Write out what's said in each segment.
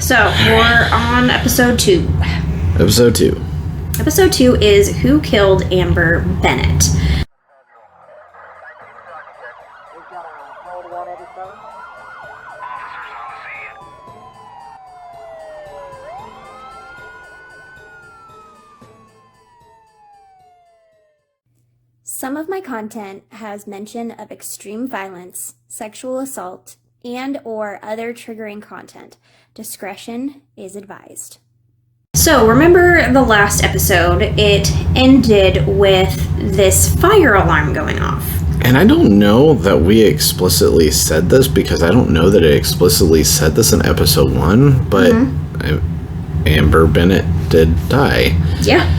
So, we're on episode 2. Episode 2. Episode 2 is Who Killed Amber Bennett? Some of my content has mention of extreme violence, sexual assault, and or other triggering content. Discretion is advised. So, remember the last episode, it ended with this fire alarm going off. And I don't know that we explicitly said this, because I don't know that it explicitly said this in episode 1, but Amber Bennett did die. Yeah.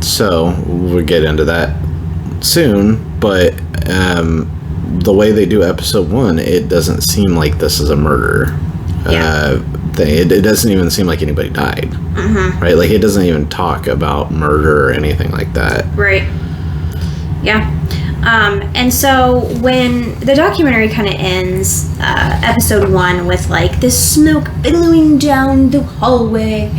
So, we'll get into that soon, but the way they do episode 1, it doesn't seem like this is a murder thing. It doesn't even seem like anybody died, right? Like, it doesn't even talk about murder or anything like that, right? Yeah. And so when the documentary kind of ends, episode 1 with like this smoke billowing down the hallway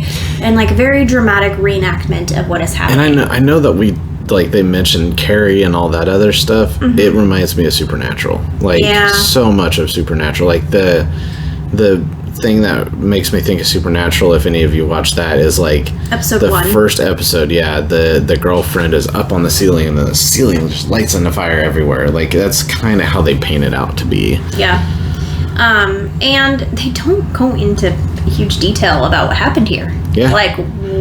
and like very dramatic reenactment of what is happening. And I know that we, like, they mentioned Carrie and all that other stuff. It reminds me of Supernatural. Like, so much of Supernatural. Like, the thing that makes me think of Supernatural, if any of you watch that, is like episode the 1. First episode. The girlfriend is up on the ceiling, and the ceiling just lights on fire everywhere. Like, that's kind of how they paint it out to be. Yeah. And they don't go into huge detail about what happened here. Yeah. Like,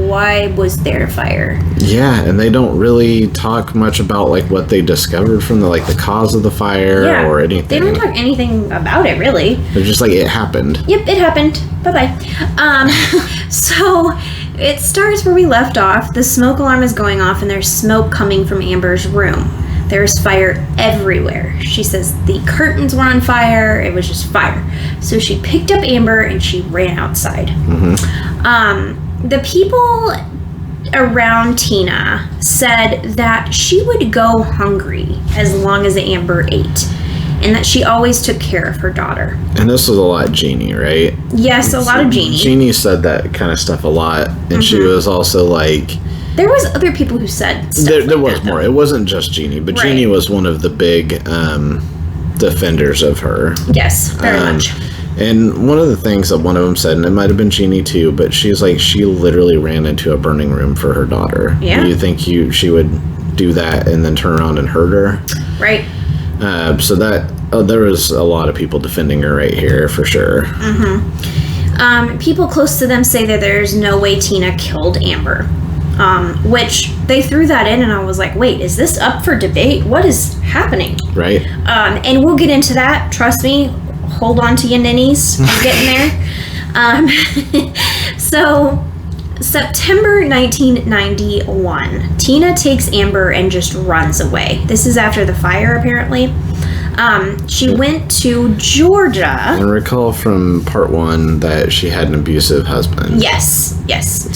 why was there a fire? Yeah, and they don't really talk much about like what they discovered from the cause of the fire or anything. They don't talk anything about it, really. They're just like, it happened. Yep, it happened. Bye-bye. So it starts where we left off. The smoke alarm is going off, and there's smoke coming from Amber's room. There's fire everywhere. She says the curtains were on fire. It was just fire. So she picked up Amber and she ran outside. The people around Tina said that she would go hungry as long as Amber ate, and that she always took care of her daughter. And this was a lot of Jeannie, right? Yes, a lot of Jeannie. Jeannie said that kind of stuff a lot, and she was also like... There was other people who said stuff there was more. It wasn't just Jeannie, but Jeannie was one of the big defenders of her. Yes, very much. And one of the things that one of them said, and it might have been Jeannie too, but she's like, she literally ran into a burning room for her daughter. Yeah. Do you think she would do that and then turn around and hurt her? Right. So that there was a lot of people defending her right here for sure. People close to them say that there's no way Tina killed Amber. Which they threw that in, and I was like, wait, is this up for debate? What is happening? Right. And we'll get into that. Trust me. Hold on to your ninnies. I'm getting there. So, September 1991, Tina takes Amber and just runs away. This is after the fire, apparently. She went to Georgia. And recall from part 1 that she had an abusive husband. Yes.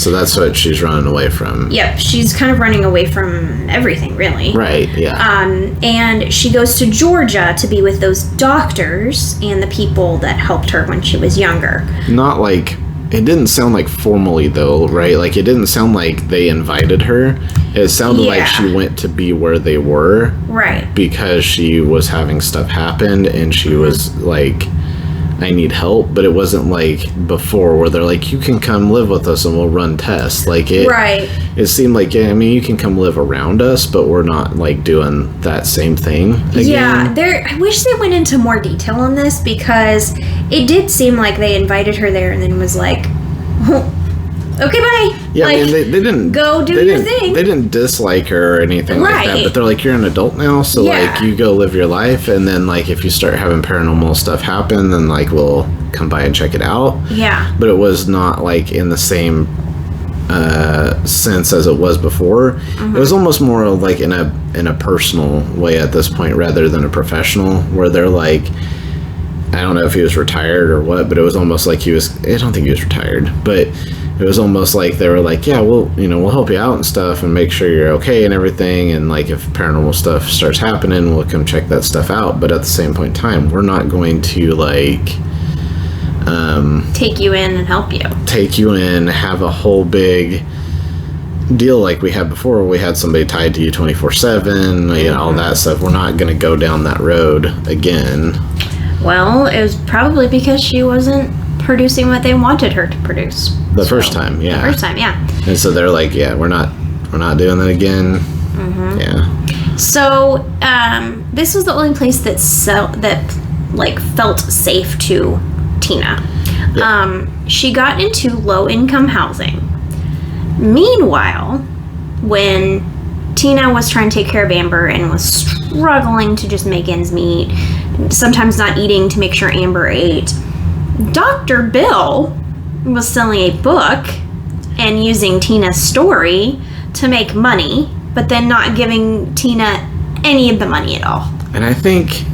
So that's what she's running away from. Yep, she's kind of running away from everything, really. Right, yeah. And she goes to Georgia to be with those doctors and the people that helped her when she was younger. Not like... It didn't sound like formally, though, right? Like, it didn't sound like they invited her. It sounded like she went to be where they were. Right. Because she was having stuff happen, and she was like, I need help. But it wasn't like before where they're like, you can come live with us and we'll run tests. Like, it seemed like, yeah, I mean, you can come live around us, but we're not, like, doing that same thing again. Yeah, I wish they went into more detail on this, because it did seem like they invited her there and then was like, okay, bye. Yeah, like, I mean, they didn't... Go do your thing. They didn't dislike her or anything like that, but they're like, you're an adult now, so, like, you go live your life, and then, like, if you start having paranormal stuff happen, then, like, we'll come by and check it out. Yeah. But it was not, like, in the same sense as it was before. It was almost more like in a personal way at this point rather than a professional, where they're like, I don't know if he was retired or what, but it was almost like I don't think he was retired, but it was almost like they were like, yeah, we'll help you out and stuff and make sure you're okay and everything, and like if paranormal stuff starts happening, we'll come check that stuff out, but at the same point in time, we're not going to like take you in and help you. Take you in, have a whole big deal like we had before. We had somebody tied to you 24/7, you know, all that stuff. We're not going to go down that road again. Well, it was probably because she wasn't producing what they wanted her to produce. The first time, yeah. And so they're like, yeah, we're not doing that again. Yeah. So, this was the only place that felt safe to Tina. Yeah. She got into low-income housing. Meanwhile, when Tina was trying to take care of Amber and was struggling to just make ends meet, sometimes not eating to make sure Amber ate, Dr. Bill was selling a book and using Tina's story to make money, but then not giving Tina any of the money at all. And I think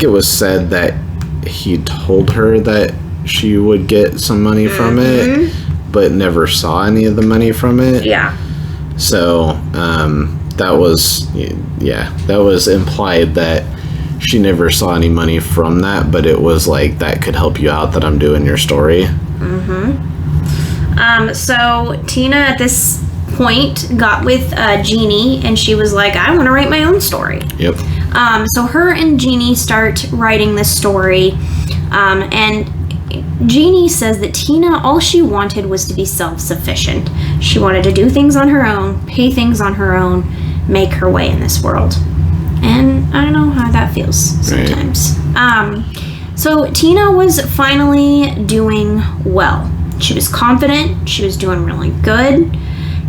it was said that he told her that she would get some money from it, but never saw any of the money from it. Yeah. So that was implied that she never saw any money from that, but it was like, that could help you out, that I'm doing your story. So Tina at this point got with Jeannie, and she was like, I want to write my own story. Yep. So her and Jeannie start writing this story, and Jeannie says that Tina, all she wanted was to be self-sufficient. She wanted to do things on her own, pay things on her own, make her way in this world. And I don't know how that feels sometimes. Right. So Tina was finally doing well. She was confident, she was doing really good,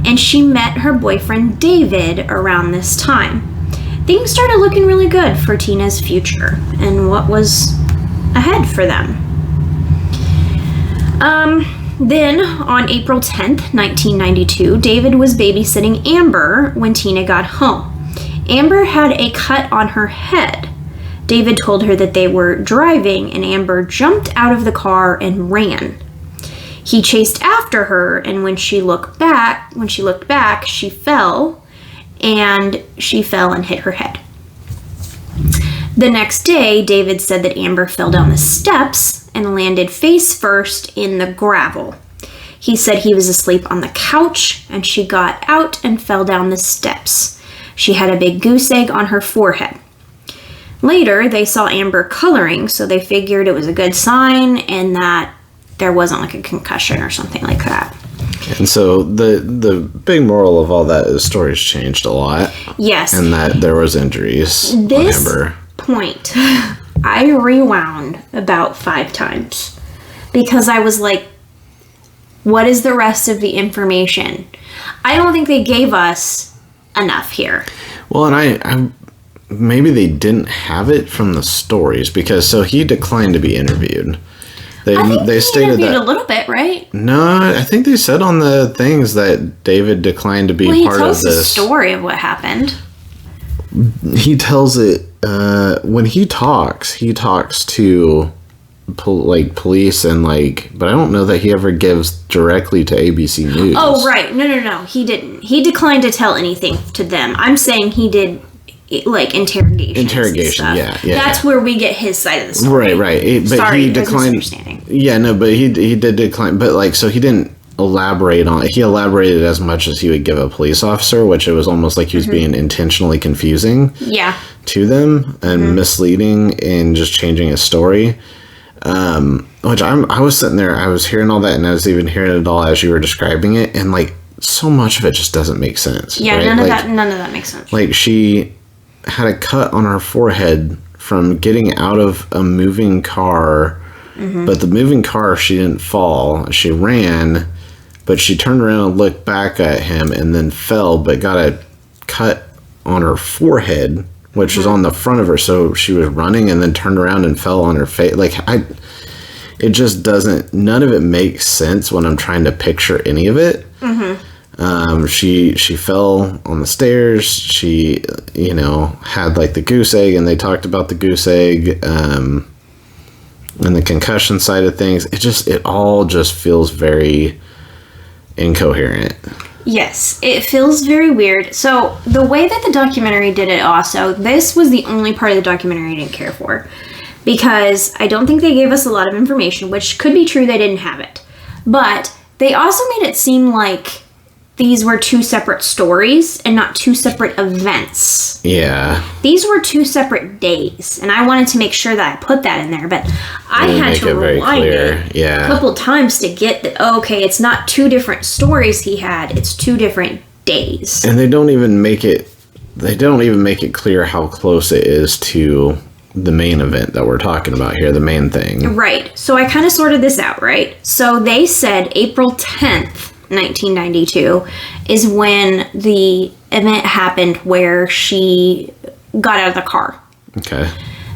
and she met her boyfriend David around this time. Things started looking really good for Tina's future and what was ahead for them. Then, on April 10th, 1992, David was babysitting Amber when Tina got home. Amber had a cut on her head. David told her that they were driving, and Amber jumped out of the car and ran. He chased after her, and when she looked back, she fell and hit her head. The next day, David said that Amber fell down the steps and landed face first in the gravel. He said he was asleep on the couch, and she got out and fell down the steps. She had a big goose egg on her forehead. Later, they saw Amber coloring, so they figured it was a good sign and that there wasn't like a concussion or something like that. And so the big moral of all that is stories changed a lot. Yes. And that there was injuries on Amber. Point, I rewound about 5 times because I was like, what is the rest of the information? I don't think they gave us enough here. Well, and I maybe they didn't have it from the stories because so he declined to be interviewed. They stated that a little bit, right? No, I think they said on the things that David declined to be part of this. He tells the story of what happened. He tells it when he talks to police and but I don't know that he ever gives directly to ABC News. Oh, right. No. He didn't. He declined to tell anything to them. I'm saying he did interrogation. Yeah. That's where we get his side of the story. Right. Sorry, he declined. Yeah, no, but he did decline. But so he didn't elaborate on it. He elaborated as much as he would give a police officer, which it was almost like he was being intentionally confusing. Yeah. To them and misleading and just changing his story. Which I was sitting there, I was hearing all that, and I was even hearing it all as you were describing it, and so much of it just doesn't make sense. Yeah, right? none of that makes sense. She had a cut on her forehead from getting out of a moving car, but the moving car, she didn't fall. She ran, but she turned around and looked back at him and then fell, but got a cut on her forehead, which was on the front of her. So she was running and then turned around and fell on her face. It just doesn't, none of it makes sense when I'm trying to picture any of it. She fell on the stairs. She, had the goose egg, and they talked about the goose egg, and the concussion side of things. It all just feels very incoherent. Yes, it feels very weird. So the way that the documentary did it also, this was the only part of the documentary I didn't care for. because I don't think they gave us a lot of information, which could be true, they didn't have it. But they also made it seem like these were two separate stories and not two separate events. Yeah. These were two separate days, and I wanted to make sure that I put that in there, but I had to rewind it a couple times to get that, okay, it's not two different stories he had, it's two different days. And they don't even make it clear how close it is to the main event that we're talking about here, the main thing. Right. So I kind of sorted this out, right? So they said April 10th, 1992 is when the event happened where she got out of the car. Okay.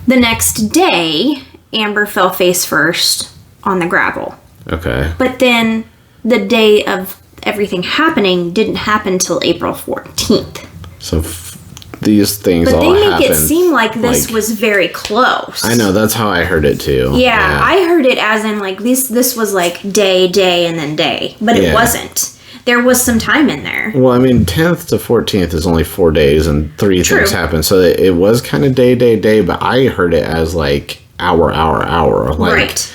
The next day, Amber fell face first on the gravel. Okay. But then the day of everything happening didn't happen till April 14th. So these things but all they make happened, it seem like this was very close. I know, that's how I heard it too. Yeah, I heard it as in like this was like day, and then day. But it wasn't. There was some time in there. Well, I mean, 10th to 14th is only 4 days and 3 things happened. So it was kind of day, but I heard it as like hour. Like, right.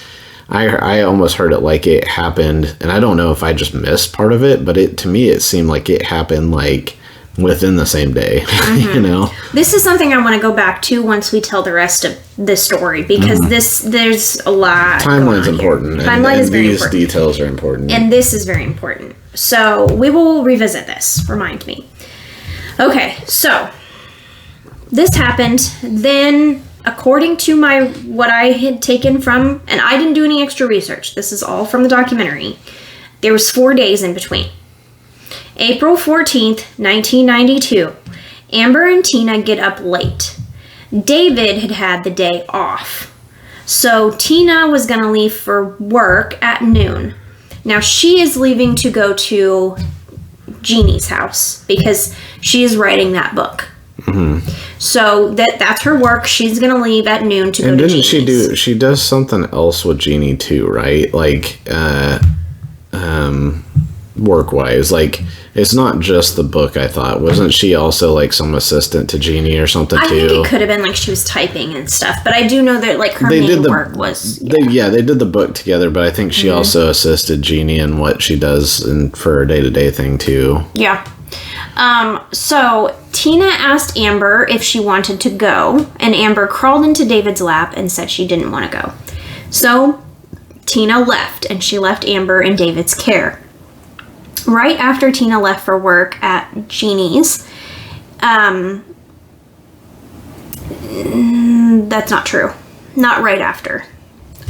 I almost heard it like it happened, and I don't know if I just missed part of it, but to me it seemed like it happened like within the same day. You know, this is something I want to go back to once we tell the rest of this story, because there's a lot. Timeline's important. Timeline is very these important. Details are important, and this is very important. So we will revisit this. Remind me. Okay, so this happened. Then, according to what I had taken from, and I didn't do any extra research. This is all from the documentary. There was 4 days in between. April 14th, 1992, Amber and Tina get up late. David had the day off. So Tina was going to leave for work at noon. Now she is leaving to go to Jeannie's house because she is writing that book. So that's her work. She's going to leave at noon to go to Jeannie's. And didn't she does something else with Jeannie too, right? Like, work-wise, like, it's not just the book, I thought. Wasn't she also like some assistant to Jeannie or something too? I think it could have been like she was typing and stuff, but I do know that like her main work was... They did the book together, but I think she also assisted Jeannie in what she does for her day-to-day thing too. Yeah. So Tina asked Amber if she wanted to go, and Amber crawled into David's lap and said she didn't want to go. So Tina left, and she left Amber in David's care. Right after Tina left for work at Jeannie's, that's not true. Not right after.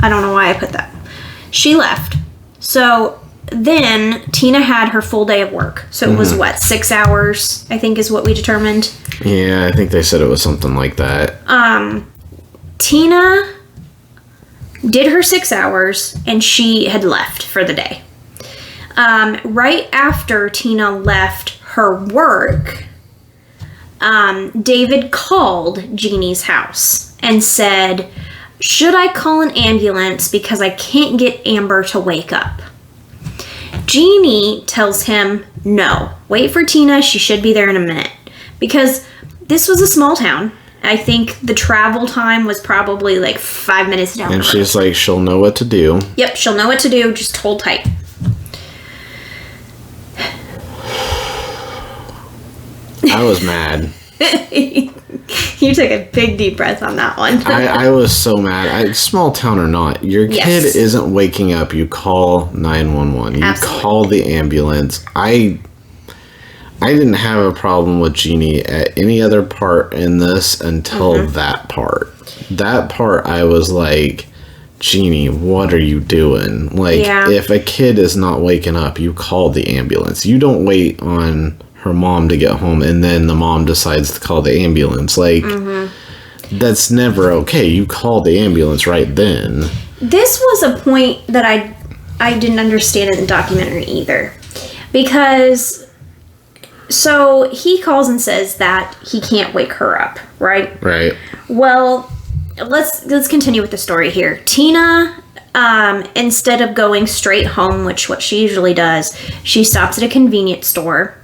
I don't know why I put that. She left. So then Tina had her full day of work. So it was 6 hours, I think is what we determined. Yeah, I think they said it was something like that. Tina did her 6 hours, and she had left for the day. Right after Tina left her work, David called Jeannie's house and said, "Should I call an ambulance because I can't get Amber to wake up?" Jeannie tells him, "No, wait for Tina. She should be there in a minute." Because this was a small town. I think the travel time was probably like 5 minutes down the road. And she's like, she'll know what to do. Yep, she'll know what to do. Just hold tight. I was mad. You took a big deep breath on that one. I was so mad. Small town or not, your kid isn't waking up. You call 911. You call the ambulance. I didn't have a problem with Jeannie at any other part in this until that part. That part, I was like, Jeannie, what are you doing? Like, if a kid is not waking up, you call the ambulance. You don't wait on her mom to get home and then the mom decides to call the ambulance. Like, that's never okay. You call the ambulance right then. This was a point that I didn't understand in the documentary either. Because, so he calls and says that he can't wake her up, right? Right. Well, let's continue with the story here. Tina, instead of going straight home, which what she usually does, she stops at a convenience store,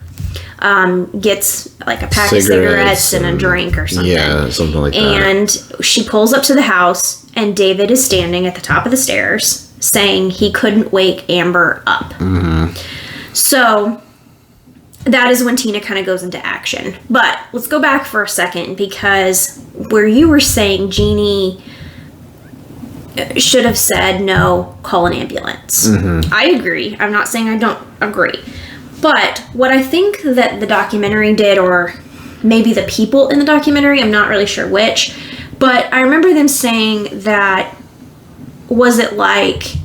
gets like a pack of cigarettes and a drink or something. Yeah, something like that. And she pulls up to the house and David is standing at the top of the stairs saying he couldn't wake Amber up. So that is when Tina kind of goes into action. But let's go back for a second, because where you were saying Jeannie should have said, no, call an ambulance. I agree. I'm not saying I don't agree. But what I think that the documentary did, or maybe the people in the documentary, I'm not really sure which, but I remember them saying that, was it like,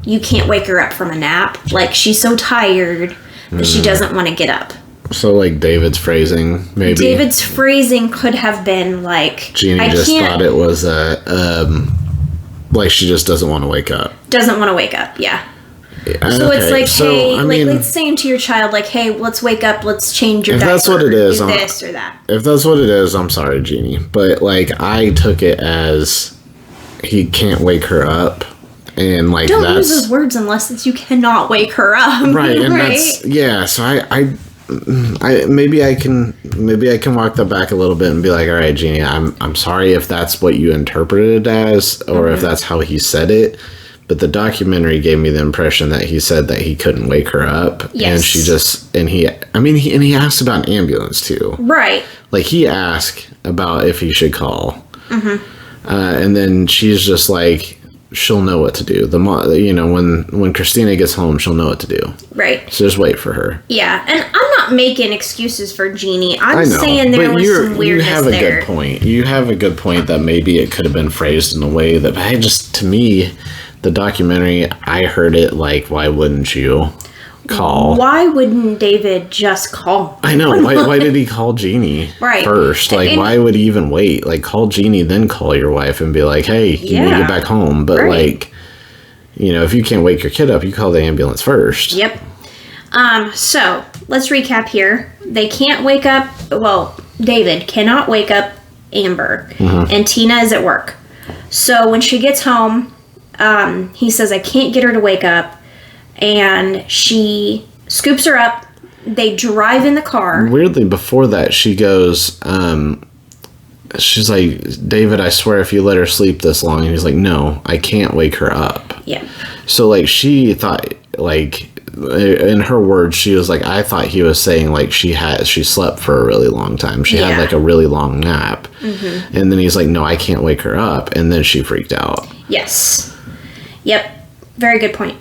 you can't wake her up from a nap? Like, she's so tired that she doesn't want to get up. So, like, David's phrasing, maybe? David's phrasing could have been like, Jeannie just thought it was like she just doesn't want to wake up. Doesn't want to wake up, yeah. So it's like, hey, like saying to your child, like, hey, let's wake up, let's change your diaper. If that's what it is, do this or that. If that's what it is, I'm sorry, Jeannie. But, like, I took it as he can't wake her up. And, like, don't use those words unless it's you cannot wake her up. Right, and that's, yeah, so I maybe I can walk that back a little bit and be like, all right, Jeannie, I'm sorry if that's what you interpreted it as, or if that's how he said it, but the documentary gave me the impression that he said that he couldn't wake her up. Yes. And she just, and he asked about an ambulance too. Right. Like, he asked about if he should call. And then she's just like, she'll know what to do. When Christina gets home, she'll know what to do. Right. So just wait for her. Yeah, and I'm not making excuses for Jeannie. I'm saying there was some weirdness there. You have a good point. You have a good point that maybe it could have been phrased in a way that, to me, the documentary, I heard it like, why wouldn't you call? Why wouldn't David just call? I know. Why did he call Jeannie first? Like, why would he even wait? Like, call Jeannie, then call your wife and be like, hey, you need to get back home. But, like, if you can't wake your kid up, you call the ambulance first. Yep. So, let's recap here. They can't wake up, David cannot wake up Amber. And Tina is at work. So, when she gets home, he says, I can't get her to wake up. And she scoops her up. They drive in the car. Weirdly, before that, she goes, she's like, David, I swear if you let her sleep this long. And he's like, no, I can't wake her up. Yeah. So, like, she thought, like, in her words, she was like, I thought he was saying, like, she slept for a really long time. She had, like, a really long nap. And then he's like, no, I can't wake her up. And then she freaked out. Yes. Yep. Very good point.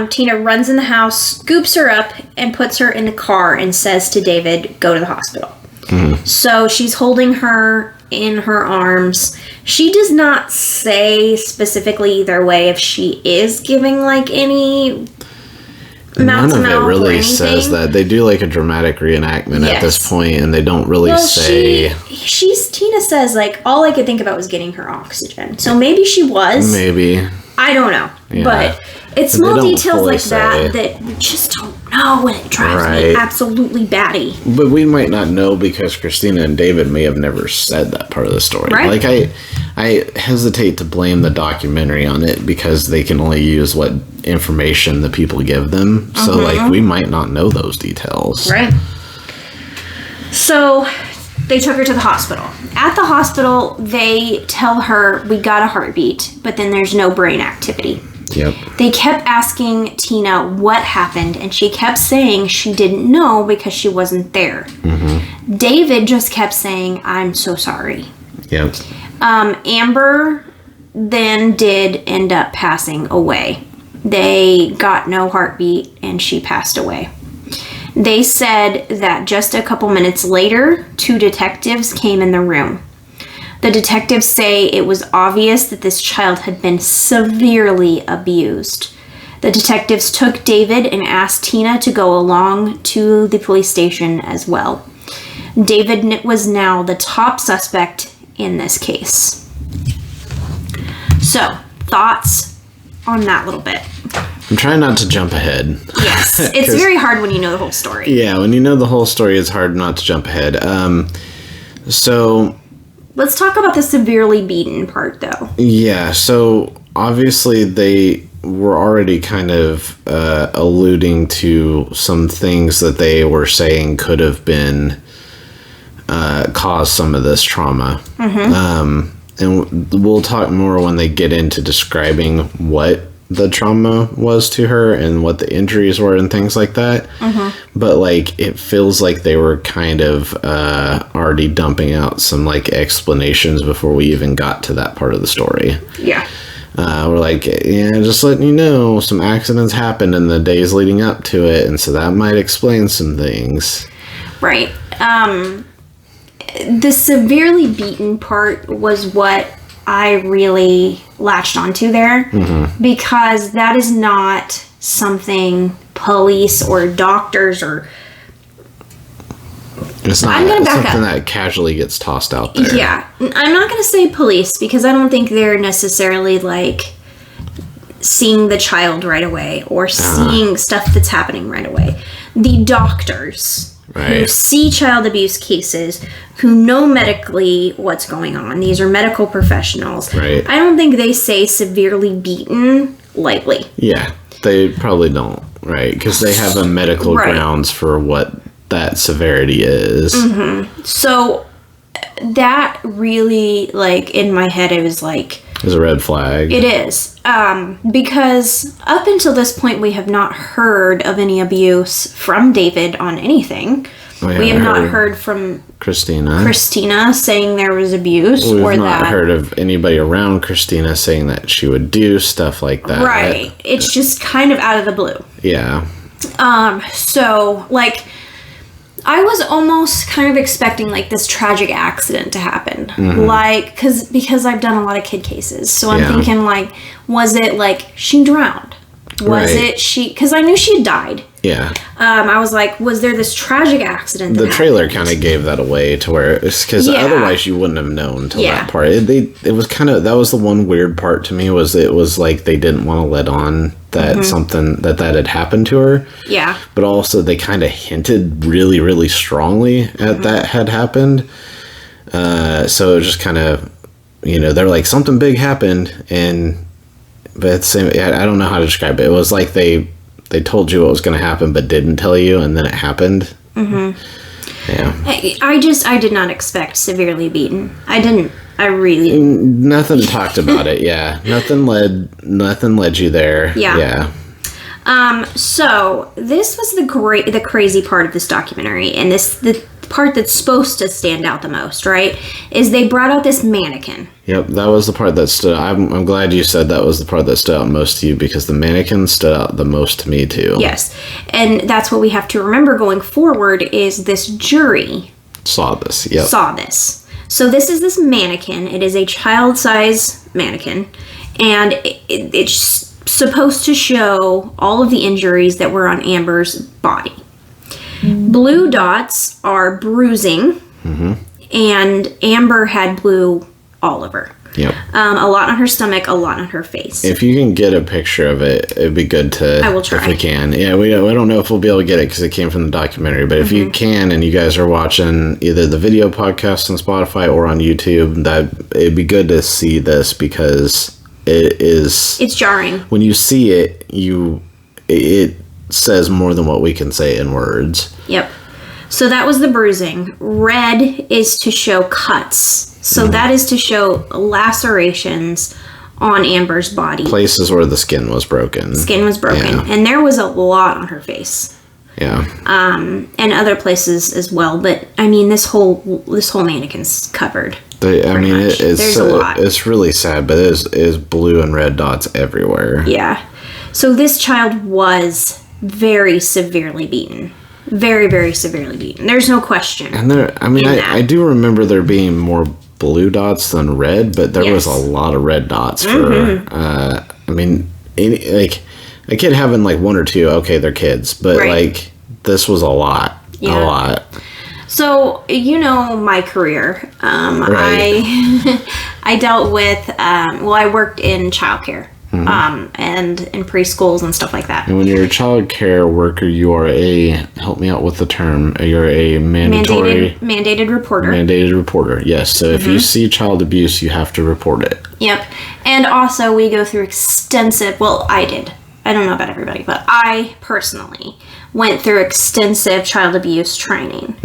Tina runs in the house, scoops her up, and puts her in the car and says to David, go to the hospital. So she's holding her in her arms. She does not say specifically either way if she is giving, like, any mouth to mouth. None of it really says that. They do, like, a dramatic reenactment at this point, and they don't really say. Tina says, like, all I could think about was getting her oxygen. So maybe she was. Maybe. I don't know. Yeah. But it's small details like that we just don't know, and it drives me absolutely batty. But we might not know because Christina and David may have never said that part of the story. Right. Like, I hesitate to blame the documentary on it because they can only use what information the people give them. So, like, we might not know those details. Right. So they took her to the hospital. At the hospital, they tell her, we got a heartbeat, but then there's no brain activity. Yep. They kept asking Tina what happened, and she kept saying she didn't know because she wasn't there. David just kept saying, I'm so sorry. Yep. Amber then did end up passing away. They got no heartbeat, and she passed away. They said that just a couple minutes later, 2 detectives came in the room. The detectives say it was obvious that this child had been severely abused. The detectives took David and asked Tina to go along to the police station as well. David was now the top suspect in this case. So, thoughts on that little bit? I'm trying not to jump ahead. Yes, it's very hard when you know the whole story. Yeah, when you know the whole story, it's hard not to jump ahead. So let's talk about the severely beaten part, though. Yeah, so obviously they were already kind of alluding to some things that they were saying could have been caused some of this trauma. and we'll talk more when they get into describing what the trauma was to her and what the injuries were and things like that. But like it feels like they were kind of already dumping out some like explanations before we even got to that part of the story. Yeah. We're like, yeah, just letting you know, some accidents happened in the days leading up to it, and so that might explain some things. Right. The severely beaten part was what I really latched onto there, because that is not something police or doctors or... It's not something that casually gets tossed out there. Yeah. I'm not going to say police, because I don't think they're necessarily, like, seeing the child right away or seeing stuff that's happening right away. The doctors who see child abuse cases, who know medically what's going on. These are medical professionals. Right. I don't think they say severely beaten lightly. Yeah, they probably don't, right? Because they have a medical grounds for what that severity is. So that really, like, in my head, it was like... It's a red flag. It is. Because up until this point, we have not heard of any abuse from David on anything. We have not heard from Christina saying there was abuse. We've not heard of anybody around Christina saying that she would do stuff like that. Right. It's just kind of out of the blue. Yeah. So, like... I was almost kind of expecting, like, this tragic accident to happen. Like, because I've done a lot of kid cases. So I'm thinking, like, was it, like, she drowned? Was it she... Because I knew she had died. Yeah. I was like, was there this tragic accident that The trailer kind of gave that away to where... Because otherwise you wouldn't have known until that part. It was kind of... That was the one weird part to me, was it was like they didn't want to let on that something... That had happened to her. Yeah. But also they kind of hinted really, really strongly at that had happened. So it was just kind of... You know, they're like, something big happened, and... But at the same... I don't know how to describe it. It was like they told you what was going to happen, but didn't tell you, and then it happened. Yeah. I did not expect severely beaten. I didn't. I really... Nothing talked about it, yeah. Nothing led you there. Yeah. So, this was the crazy part of this documentary, and the part that's supposed to stand out the most, right, is they brought out this mannequin. Yep, that was the part that stood out. I'm glad you said that was the part that stood out most to you, because the mannequin stood out the most to me, too. Yes, and that's what we have to remember going forward, is this jury... Saw this, yep. Saw this. So this is this mannequin. It is a child-size mannequin, and it's supposed to show all of the injuries that were on Amber's body. Blue dots are bruising, and Amber had blue all over. Yep. A lot on her stomach, a lot on her face. If you can get a picture of it, it'd be good to... I will try. If we can. Yeah, I don't know if we'll be able to get it because it came from the documentary, but if you can and you guys are watching either the video podcast on Spotify or on YouTube, that it'd be good to see this, because it's jarring. When you see it, it says more than what we can say in words. Yep. So that was the bruising. Red is to show cuts. So that is to show lacerations on Amber's body. Places where the skin was broken. Yeah. And there was a lot on her face. Yeah. And other places as well. But I mean, this whole mannequin's covered. There's a lot. It's really sad, but it is blue and red dots everywhere. Yeah. So this child was very severely beaten. Very, very severely beaten. There's no question. And I do remember there being more blue dots than red, but there was a lot of red dots for, a kid having like one or two, okay, they're kids, but like this was a lot. A lot. So, you know my career. I dealt with, I worked in childcare. And in preschools and stuff like that. And when you're a child care worker, you are help me out with the term, you're a mandated reporter. Mandated reporter, yes. So if you see child abuse, you have to report it. Yep. And also we go through I did. I don't know about everybody, but I personally went through extensive child abuse training.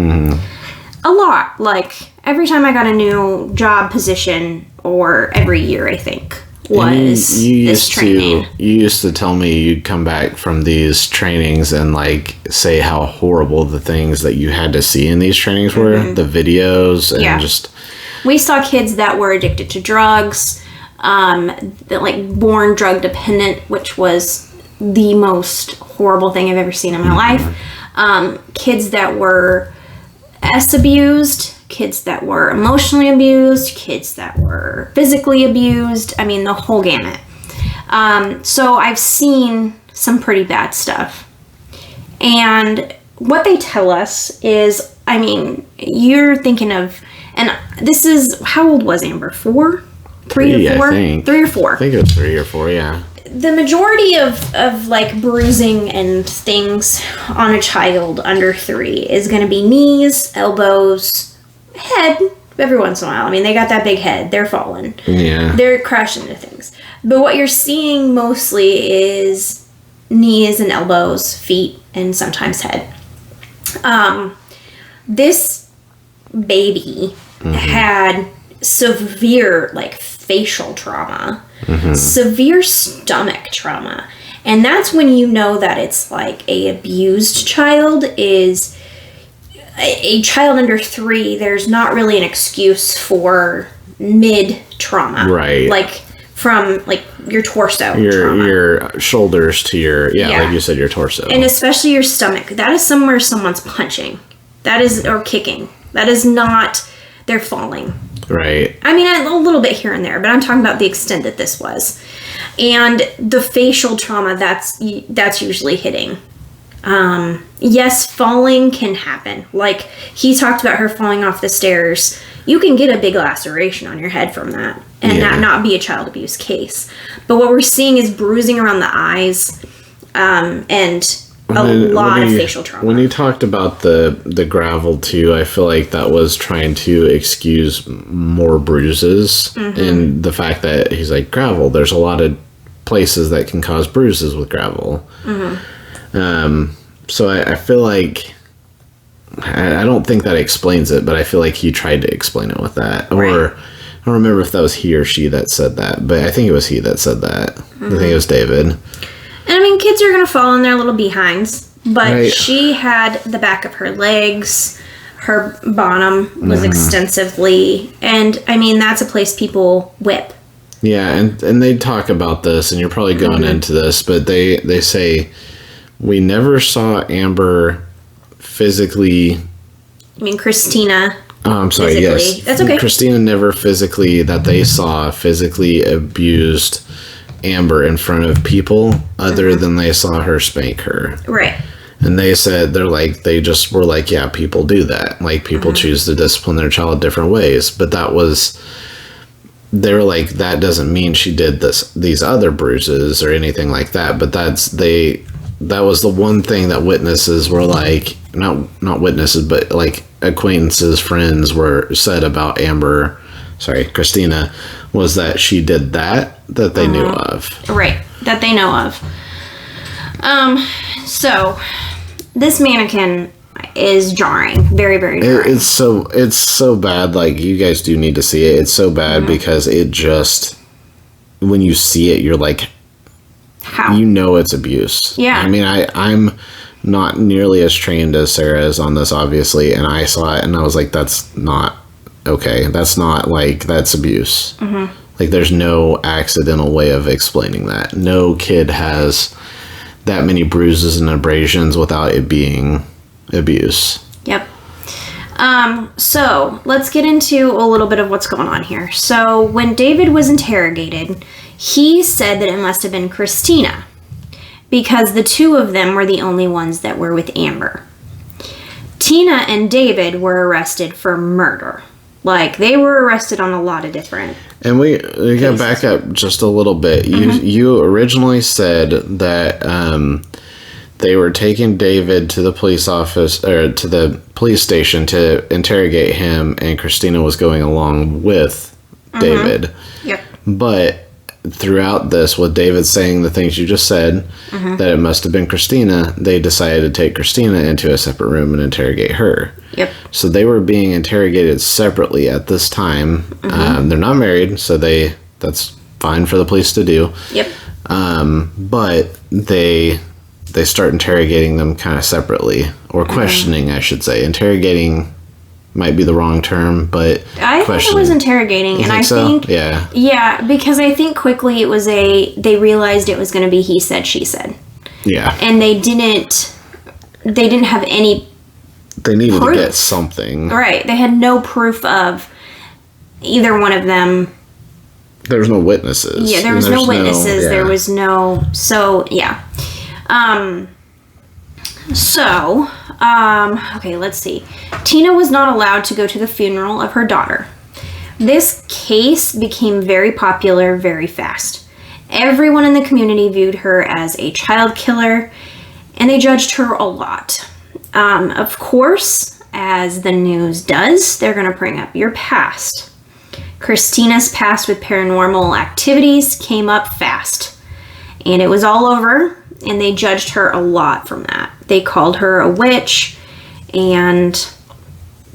A lot. Like, every time I got a new job position, or every year, I think, was this training. You used to tell me you'd come back from these trainings and, like, say how horrible the things that you had to see in these trainings were. The videos and just... We saw kids that were addicted to drugs, that, like, born drug dependent, which was the most horrible thing I've ever seen in my life. Kids that were abused, kids that were emotionally abused, kids that were physically abused. I mean, the whole gamut. So I've seen some pretty bad stuff. And what they tell us is, I mean, you're thinking of, and this is, how old was Amber? 4? 3 or 4? 3 or 4. I think it was 3 or 4, yeah. The majority of like bruising and things on a child under 3 is going to be knees, elbows, head, every once in a while. I mean, they got that big head. They're falling. Yeah. They're crashing into things. But what you're seeing mostly is knees and elbows, feet, and sometimes head. This baby had severe, like, facial trauma, severe stomach trauma. And that's when you know that it's like a abused child is a child under 3. There's not really an excuse for mid trauma. Right. Like from like your torso trauma. Your shoulders to your, like you said, your torso. And especially your stomach. That is somewhere someone's punching. That is, or kicking. That is not, they're falling. Right. I mean, a little bit here and there, but I'm talking about the extent that this was. And the facial trauma, that's usually hitting. Yes, falling can happen. Like, he talked about her falling off the stairs. You can get a big laceration on your head from that, and that not be a child abuse case. But what we're seeing is bruising around the eyes, and a lot of facial trauma. When he talked about the gravel too, I feel like that was trying to excuse more bruises, and the fact that he's like, gravel, there's a lot of places that can cause bruises with gravel. So I feel like, I don't think that explains it, but I feel like he tried to explain it with that. Right. Or I don't remember if that was he or she that said that, but I think it was he that said that. I think it was David. And I mean, kids are going to fall in their little behinds, but she had the back of her legs, her bottom was extensively, and I mean, that's a place people whip. Yeah, and they talk about this, and you're probably going into this, but they say, we never saw Amber physically... I mean, Christina. Oh, I'm sorry, physically. yes. That's okay. Christina never physically, that they saw, physically abused Amber in front of people other than they saw her spank her. Right. And they said, they just were like, yeah, people do that. Like, people choose to discipline their child different ways. But that was, they were like, that doesn't mean she did these other bruises or anything like that. But that was the one thing that witnesses were like, not witnesses, but like acquaintances, friends were said about Christina, was that she did that they knew of. Right, that they know of. So this mannequin is jarring, very, very jarring. It's so bad. Like, you guys do need to see it. It's so bad because it just, when you see it, you're like, how? You know it's abuse. Yeah. I mean, I'm not nearly as trained as Sarah is on this, obviously, and I saw it and I was like, that's not okay. That's not, like, that's abuse. Like, there's no accidental way of explaining that. No kid has that many bruises and abrasions without it being abuse. Yep. So let's get into a little bit of what's going on here. So when David was interrogated, he said that it must have been Christina because the two of them were the only ones that were with Amber. Tina and David were arrested for murder. Like, they were arrested on a lot of different And we got back up just a little bit. You originally said that they were taking David to the police office, or to the police station, to interrogate him, and Christina was going along with David. Yep. But throughout this, with David saying the things you just said, that it must have been Christina, they decided to take Christina into a separate room and interrogate her. Yep. So they were being interrogated separately at this time. They're not married, so that's fine for the police to do. Yep. But they start interrogating them kind of separately, or questioning, I should say. Interrogating might be the wrong term, but I think it was interrogating, and I think yeah, because I think quickly it was they realized it was going to be he said, she said. Yeah. And they didn't have any. They needed to get something. Right. They had no proof of either one of them. There was no witnesses. Yeah, there was no witnesses. There was no. So yeah. Okay, let's see. Tina was not allowed to go to the funeral of her daughter. This case became very popular very fast. Everyone in the community viewed her as a child killer, and they judged her a lot. Of course, as the news does, they're going to bring up your past. Christina's past with paranormal activities came up fast, and it was all over, and they judged her a lot from that. They called her a witch, and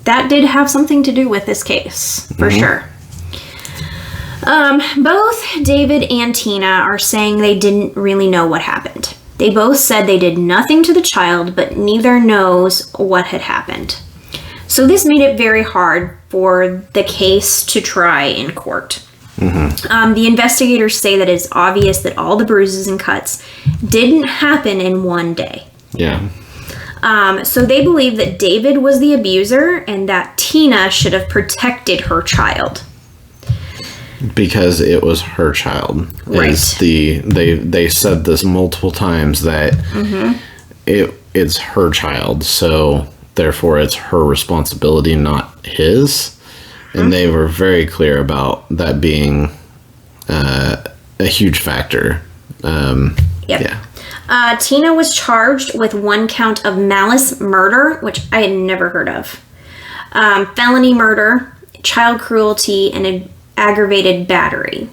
that did have something to do with this case, for sure. Both David and Tina are saying they didn't really know what happened. They both said they did nothing to the child, but neither knows what had happened. So this made it very hard for the case to try in court. The investigators say that it's obvious that all the bruises and cuts didn't happen in one day. Yeah. So they believe that David was the abuser and that Tina should have protected her child. Because it was her child. Right. They said this multiple times that it's her child, so therefore it's her responsibility, not his. And they were very clear about that being a huge factor. Yep. Yeah. Tina was charged with 1 count of malice murder, which I had never heard of. Felony murder, child cruelty, and aggravated battery.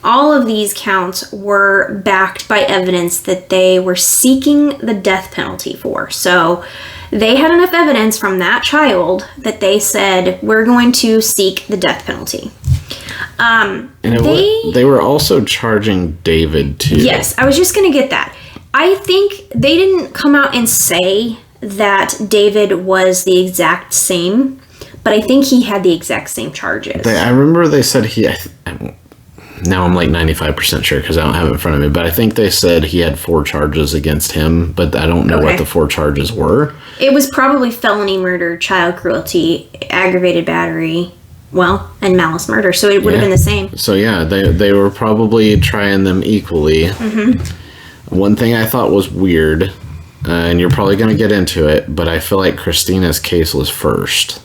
All of these counts were backed by evidence that they were seeking the death penalty for. So they had enough evidence from that child that they said, we're going to seek the death penalty. And they were also charging David too. Yes, I was just going to get that. I think they didn't come out and say that David was the exact same, but I think he had the exact same charges. I remember they said now I'm like 95% sure because I don't have it in front of me, but I think they said he had 4 charges against him, but I don't know what the 4 charges were. It was probably felony murder, child cruelty, aggravated battery, and malice murder, so it would have been the same. So yeah, they were probably trying them equally. One thing I thought was weird, and you're probably going to get into it, but I feel like Christina's case was first.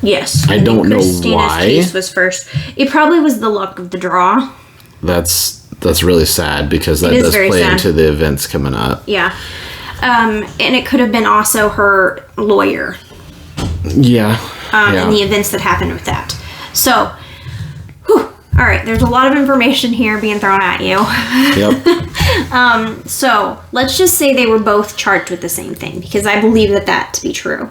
Yes. I don't know Christina's why. Case was first. It probably was the luck of the draw. That's really sad because that does play into the events coming up. Yeah. And it could have been also her lawyer. Yeah. And the events that happened with that. So, all right, there's a lot of information here being thrown at you. Yep. So let's just say they were both charged with the same thing because I believe that to be true.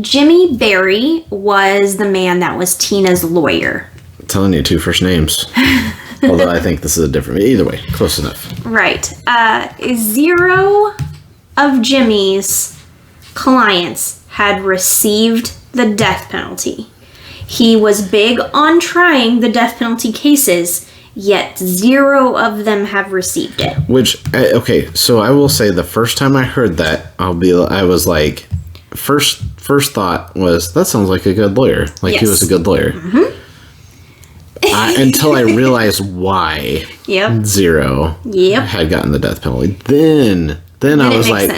Jimmy Berry was the man that was Tina's lawyer. I'm telling you 2 first names. Although I think this is a different... Either way, close enough. Right. 0 of Jimmy's clients had received the death penalty. He was big on trying the death penalty cases, yet 0 of them have received it. Which, okay, so I will say the first time I heard that, I was like... First thought was, that sounds like a good lawyer. Like, he was a good lawyer. Until I realized why 0 had gotten the death penalty. Then I was like, a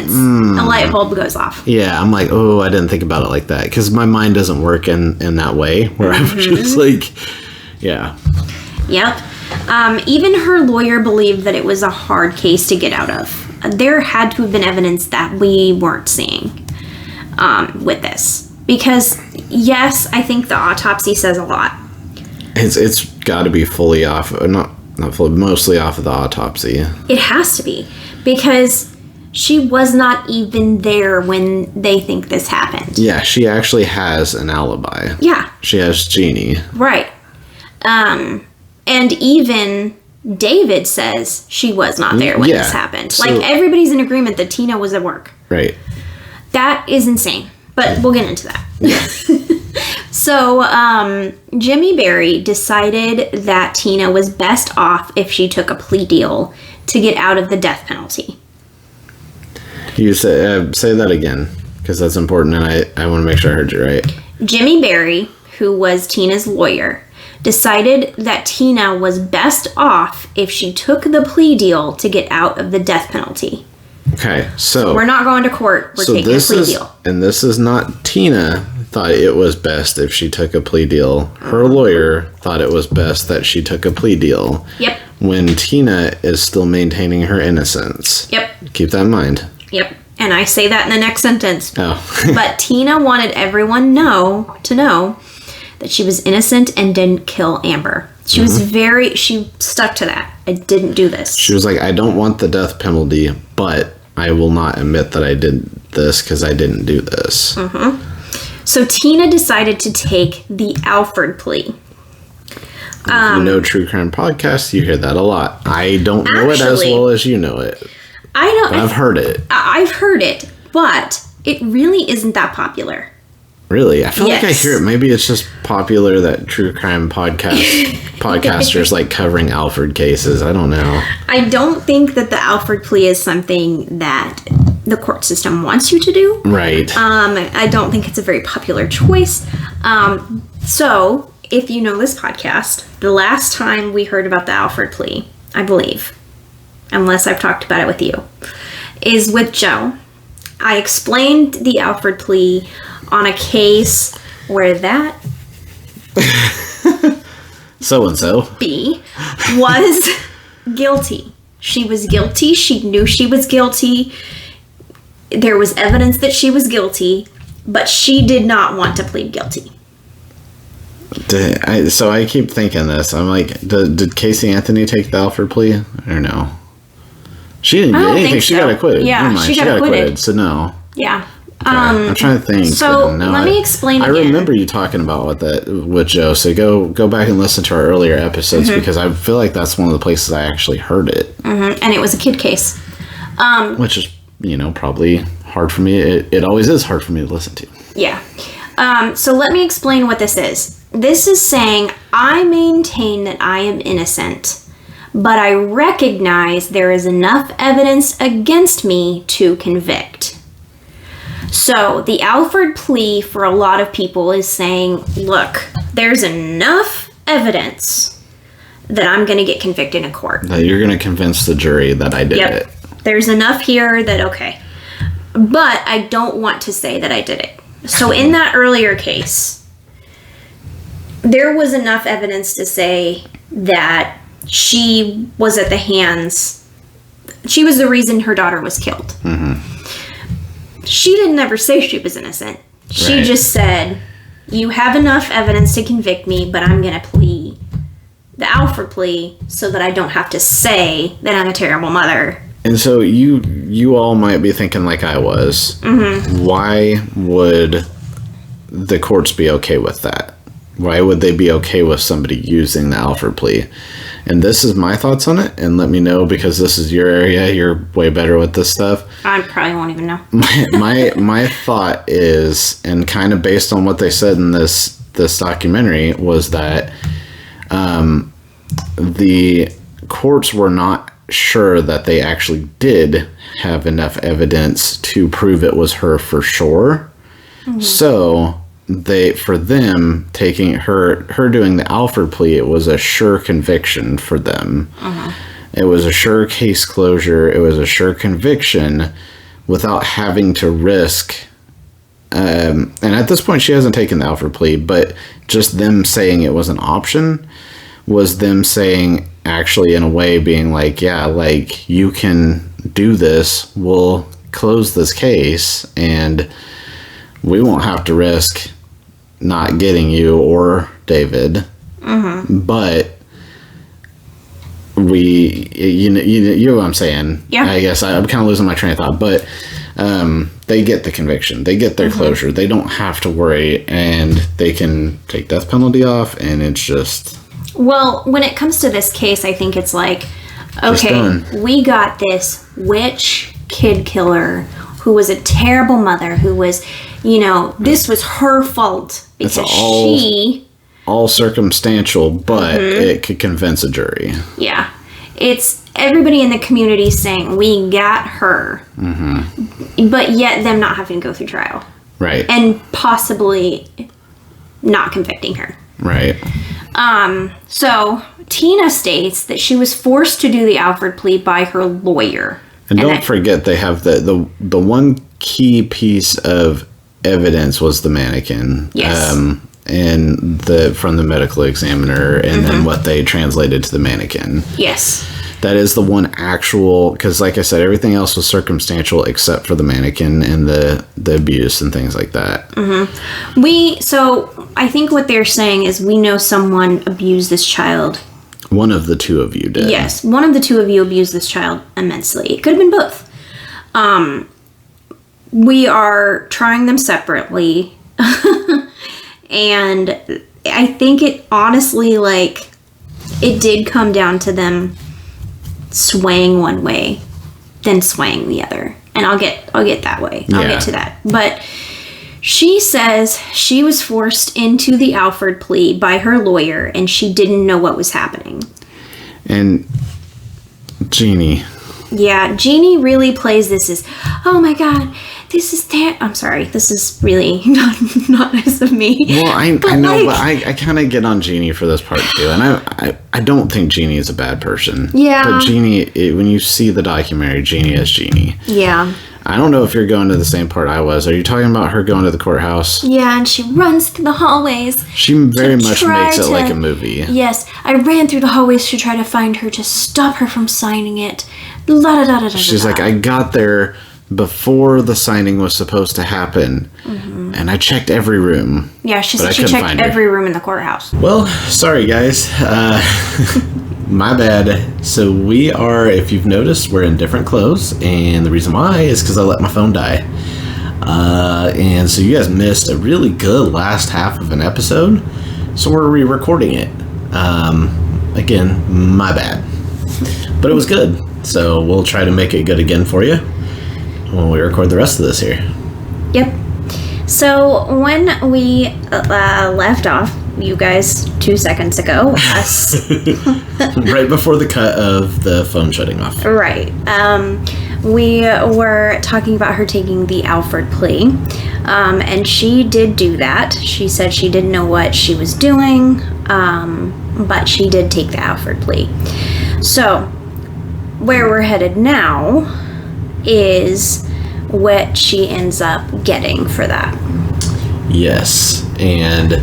light bulb goes off. Yeah, I'm like, oh, I didn't think about it like that. Because my mind doesn't work in that way. Where I was just like, yeah. Yep. Even her lawyer believed that it was a hard case to get out of. There had to have been evidence that we weren't seeing. With this, because yes, I think the autopsy says a lot. It's got to be fully off, not fully, mostly off of the autopsy. It has to be, because she was not even there when they think this happened. Yeah, she actually has an alibi. Yeah. She has Jeannie. Right. And even David says she was not there when this happened. So, like, everybody's in agreement that Tina was at work. Right. That is insane. But we'll get into that. Yeah. So, Jimmy Berry decided that Tina was best off if she took a plea deal to get out of the death penalty. You say that again, because that's important, and I want to make sure I heard you right. Jimmy Berry, who was Tina's lawyer, decided that Tina was best off if she took the plea deal to get out of the death penalty. Okay, so we're not going to court. We're taking a plea deal. And this is not Tina thought it was best if she took a plea deal. Her lawyer thought it was best that she took a plea deal. Yep. When Tina is still maintaining her innocence. Yep. Keep that in mind. Yep. And I say that in the next sentence. Oh. But Tina wanted everyone to know that she was innocent and didn't kill Amber. She was she stuck to that. I didn't do this. She was like, I don't want the death penalty, but I will not admit that I did this because I didn't do this. So Tina decided to take the Alford plea. If you know true crime podcasts, you hear that a lot. I don't know it as well as you know it. I know. But I've heard it. I've heard it, but it really isn't that popular. Really? I feel like I hear it. Maybe it's just popular that true crime podcasters like covering Alford cases. I don't know. I don't think that the Alford plea is something that the court system wants you to do. Right. I don't think it's a very popular choice. So, if you know this podcast, the last time we heard about the Alford plea, I believe, unless I've talked about it with you, is with Joe. I explained the Alford plea on a case where that so-and-so B was guilty. She was guilty. She knew she was guilty. There was evidence that she was guilty, but she did not want to plead guilty. So I keep thinking this. I'm like, did Casey Anthony take the Alford plea or no? She didn't get anything. She got acquitted. Yeah, she got acquitted. So no. Yeah. Okay. I'm trying to think. So let me explain again. I remember you talking about with Joe. So go back and listen to our earlier episodes because I feel like that's one of the places I actually heard it. And it was a kid case. Which is, probably hard for me. It always is hard for me to listen to. Yeah. So let me explain what this is. This is saying I maintain that I am innocent, but I recognize there is enough evidence against me to convict. So the Alford plea for a lot of people is saying, look, there's enough evidence that I'm going to get convicted in court. That you're going to convince the jury that I did it. There's enough here that, okay. But I don't want to say that I did it. So in that earlier case, there was enough evidence to say that she was at the hands, she was the reason her daughter was killed. She didn't ever say she was innocent. She just said, you have enough evidence to convict me, but I'm going to plea the Alford plea so that I don't have to say that I'm a terrible mother. And so you all might be thinking like I was. Why would the courts be okay with that? Why would they be okay with somebody using the Alford plea? And this is my thoughts on it, and let me know because this is your area. You're way better with this stuff. I probably won't even know. My thought is, and kind of based on what they said in this documentary, was that the courts were not sure that they actually did have enough evidence to prove it was her for sure. So for them taking her doing the Alford plea, it was a sure conviction for them. It was a sure case closure. It was a sure conviction without having to risk. And at this point, she hasn't taken the Alford plea, but just them saying it was an option was them saying, actually, in a way, being like, yeah, like, you can do this. We'll close this case, and we won't have to risk not getting you or David. But you know what I'm saying. Yeah. I guess I'm kind of losing my train of thought, but they get the conviction, they get their closure, they don't have to worry, and they can take death penalty off, and it's just. Well, when it comes to this case, I think it's like, Just okay, done. we got this witch kid killer who was a terrible mother, who was, this was her fault because she. All circumstantial, but it could convince a jury. Yeah. It's everybody in the community saying, we got her. But yet them not having to go through trial. Right. And possibly not convicting her. Right. So Tina states that she was forced to do the Alford plea by her lawyer. And don't forget, they have the one key piece of evidence was the mannequin. Yes. And from the medical examiner, and then what they translated to the mannequin. Yes. That is the one actual, because like I said, everything else was circumstantial except for the mannequin and the abuse and things like that. So I think what they're saying is we know someone abused this child. One of the two of you did. Yes, one of the two of you abused this child immensely. It could have been both. We are trying them separately. And I think it honestly, it did come down to them swaying one way, then swaying the other. And I'll get that way. I'll get to that. But she says she was forced into the Alford plea by her lawyer, and she didn't know what was happening. And Jeannie. Yeah, Jeannie really plays this as, oh my God, this is I'm sorry, this is really not nice of me. Well, I know, but I kind of get on Jeannie for this part too, and I don't think Jeannie is a bad person. Yeah. But Jeannie, when you see the documentary, Jeannie is Jeannie. Yeah. I don't know if you're going to the same part I was. Are you talking about her going to the courthouse? Yeah, and she runs through the hallways. She very much makes it like a movie. Yes, I ran through the hallways to try to find her to stop her from signing it. She's like, I got there before the signing was supposed to happen, and I checked every room. Yeah, she said she checked every room in the courthouse. Well, sorry guys. My bad. So we are, if you've noticed, we're in different clothes, and the reason why is because I let my phone die. And so you guys missed a really good last half of an episode, so we're re-recording it. Again, my bad. But it was good, so we'll try to make it good again for you when we record the rest of this here. Yep. So when we left off, you guys 2 seconds ago, us right before the cut of the phone shutting off. Right. We were talking about her taking the Alford plea, and she did do that. She said she didn't know what she was doing, but she did take the Alford plea. So where we're headed now is what she ends up getting for that. Yes, and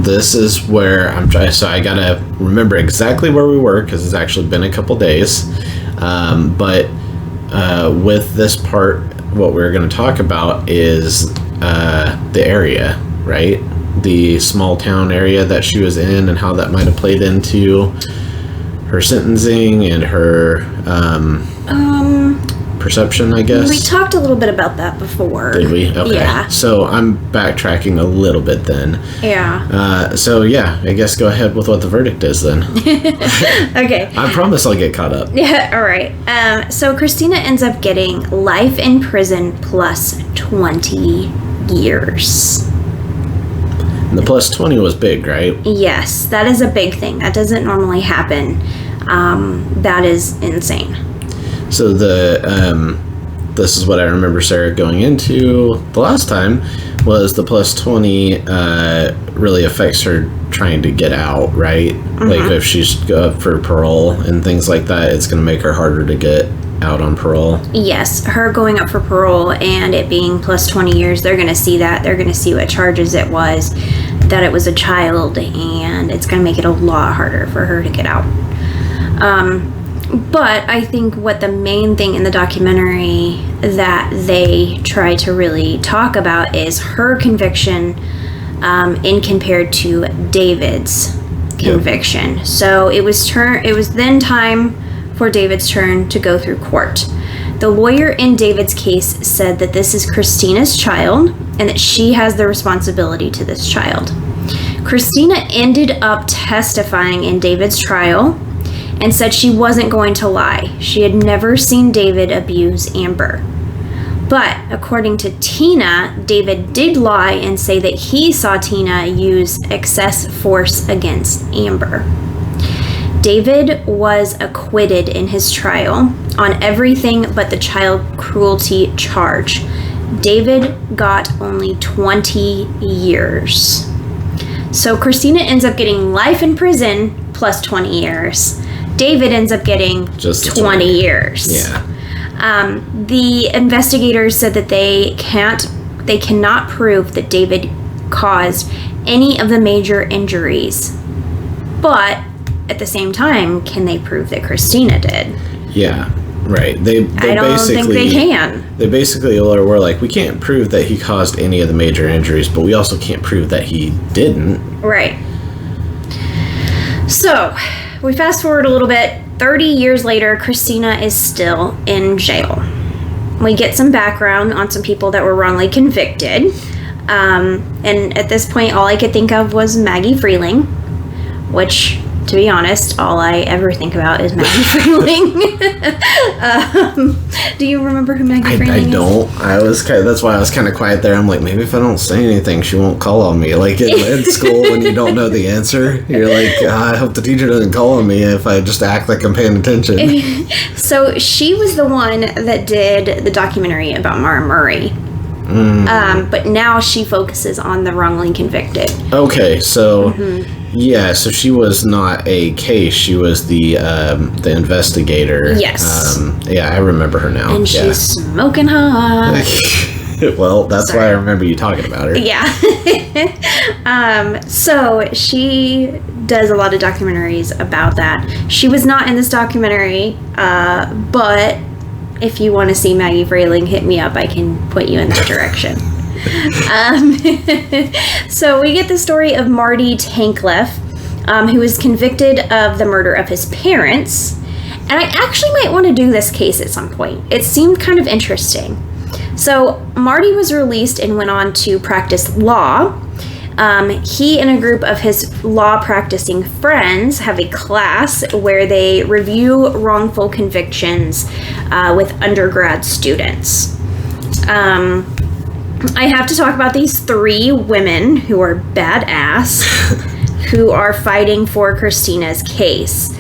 this is where I'm trying. So I gotta remember exactly where we were because it's actually been a couple days. But with this part, what we're going to talk about is the area, right? The small town area that she was in, and how that might have played into her sentencing and her perception, I guess. We talked a little bit about that before. Did we? Okay. Yeah. So I'm backtracking a little bit then. Yeah. So yeah, I guess go ahead with what the verdict is then. Okay. I promise I'll get caught up. Yeah, all right. So Christina ends up getting life in prison plus 20 years. And the plus 20 was big, right? Yes, that is a big thing. That doesn't normally happen. That is insane. So this is what I remember Sarah going into the last time was the plus 20 really affects her trying to get out, right? Mm-hmm. Like if she's up for parole and things like that, it's going to make her harder to get out on parole. Yes, her going up for parole and it being plus 20 years, they're going to see that. They're going to see what charges it was, that it was a child, and it's going to make it a lot harder for her to get out. But I think what the main thing in the documentary that they try to really talk about is her conviction in compared to David's conviction. So it was then time for David's turn to go through court. The lawyer in David's case said that this is Christina's child and that she has the responsibility to this child. Christina ended up testifying in David's trial and said she wasn't going to lie. She had never seen David abuse Amber. But according to Tina, David did lie and say that he saw Tina use excess force against Amber. David was acquitted in his trial on everything but the child cruelty charge. David got only 20 years. So Christina ends up getting life in prison plus 20 years. David ends up getting just 20 years. Yeah. The investigators said that they cannot prove that David caused any of the major injuries. But at the same time, can they prove that Christina did? Yeah, right. I don't think they can. They basically were like, we can't prove that he caused any of the major injuries, but we also can't prove that he didn't. Right. So, we fast forward a little bit. 30 years later, Christina is still in jail. We get some background on some people that were wrongly convicted. And at this point, all I could think of was Maggie Freeling, which, to be honest, all I ever think about is Maggie Freeling. Do you remember who Maggie Freeling is? I don't. That's why I was kind of quiet there. I'm like, maybe if I don't say anything, she won't call on me. Like in school, when you don't know the answer, you're like, I hope the teacher doesn't call on me if I just act like I'm paying attention. So she was the one that did the documentary about Mara Murray. But now she focuses on the wrongly convicted. Okay, so yeah, so she was not a case; she was the investigator. Yes. Yeah, I remember her now. And she's smoking hot. Well, that's why I remember you talking about her. Yeah. So she does a lot of documentaries about that. She was not in this documentary, but if you want to see Maggie Freeling, hit me up. I can put you in that direction. So we get the story of Marty Tankleff, who was convicted of the murder of his parents. And I actually might want to do this case at some point. It seemed kind of interesting. So Marty was released and went on to practice law. He and a group of his law practicing friends have a class where they review wrongful convictions with undergrad students. I have to talk about these 3 women who are badass, who are fighting for Christina's case.